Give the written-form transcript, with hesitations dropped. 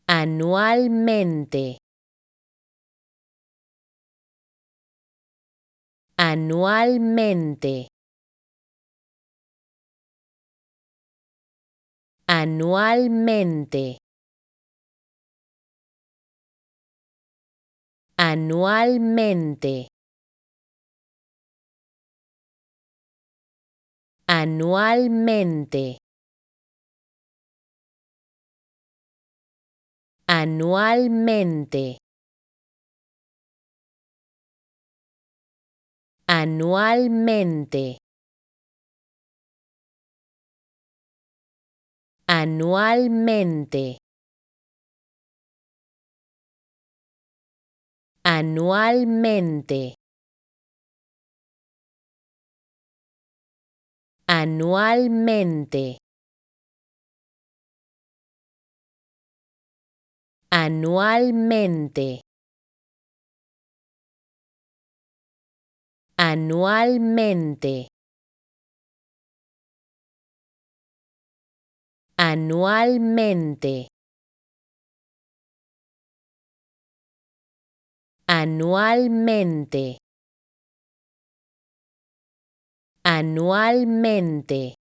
anualmente, anualmente, anualmente, anualmente, anualmente, anualmente, anualmente, anualmente, anualmente, anualmente, anualmente, anualmente, anualmente, anualmente, anualmente,